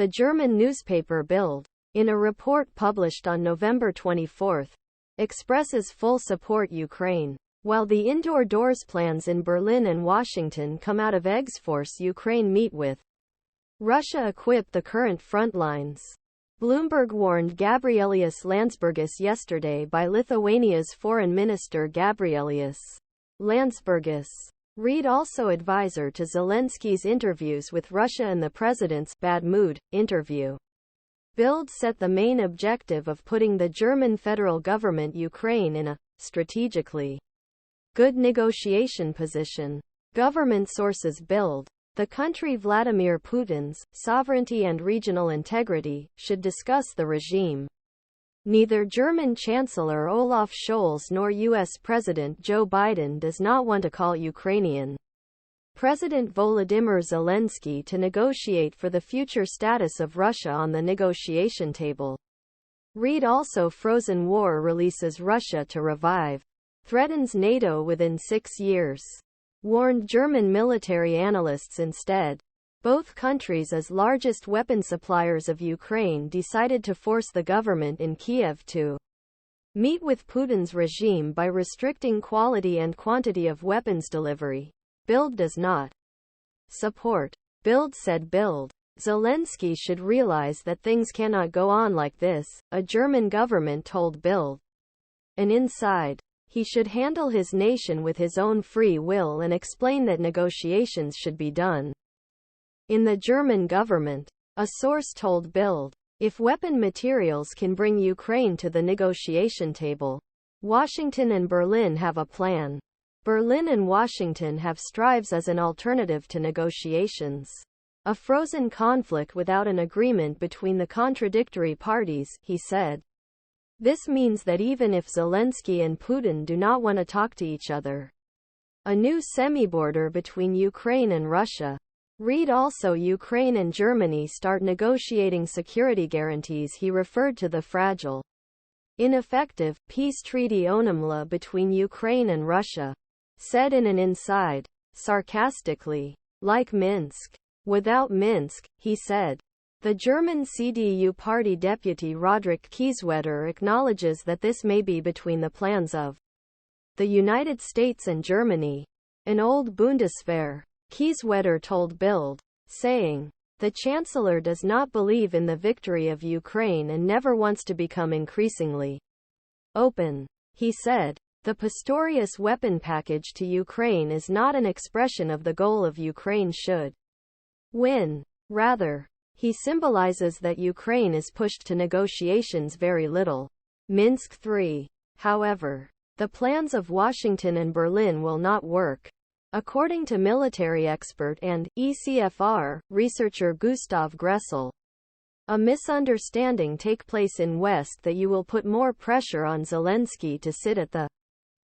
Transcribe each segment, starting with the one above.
The German newspaper Bild, in a report published on November 24, expresses full support Ukraine, while the indoor doors plans in Berlin and Washington come out of X-Force Ukraine meet with Russia equip the current front lines. Bloomberg warned Gabrielius Landsbergis yesterday by Lithuania's Foreign Minister Gabrielius Landsbergis. Read also advisor to Zelensky's interviews with Russia and the president's bad mood interview. Bild set the main objective of putting the German federal government Ukraine in a strategically good negotiation position. Government sources Bild. The country Vladimir Putin's sovereignty and regional integrity should discuss the regime. Neither German Chancellor Olaf Scholz nor U.S. President Joe Biden does not want to call Ukrainian President Volodymyr Zelenskyy to negotiate for the future status of Russia on the negotiation table. Read also frozen war releases Russia to revive. Threatens NATO within 6 years. Warned German military analysts instead. Both countries as largest weapon suppliers of Ukraine decided to force the government in Kiev to meet with Putin's regime by restricting quality and quantity of weapons delivery. Bild does not support. Bild said Bild. Zelensky should realize that things cannot go on like this, a German government told Bild. And inside, he should handle his nation with his own free will and explain that negotiations should be done in the German government. A source told Bild. If weapon materials can bring Ukraine to the negotiation table, Washington and Berlin have a plan. Berlin and Washington have strives as an alternative to negotiations. A frozen conflict without an agreement between the contradictory parties, he said. This means that even if Zelensky and Putin do not want to talk to each other, a new semi-border between Ukraine and Russia. Read also Ukraine and Germany start negotiating security guarantees. He referred to the fragile, ineffective, peace treaty önemli between Ukraine and Russia. Said in an inside, sarcastically, like Minsk. Without Minsk, he said. The German CDU Party deputy Roderich Kiesewetter acknowledges that this may be between the plans of the United States and Germany. An old Bundeswehr. Kiesewetter told Bild, saying, the Chancellor does not believe in the victory of Ukraine and never wants to become increasingly open. He said, the Pistorius weapon package to Ukraine is not an expression of the goal of Ukraine should win. Rather, he symbolizes that Ukraine is pushed to negotiations very little. Minsk 3. However, the plans of Washington and Berlin will not work. According to military expert and ecfr researcher Gustav Gressel, a misunderstanding take place in West that you will put more pressure on Zelensky to sit at the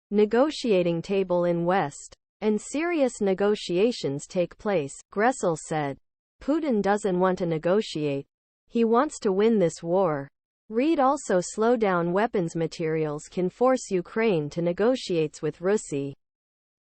negotiating table in West, and serious negotiations take place, Gresel said. Putin doesn't want to negotiate. He wants to win this war. Read also slow down weapons materials can force Ukraine to negotiate with Russi.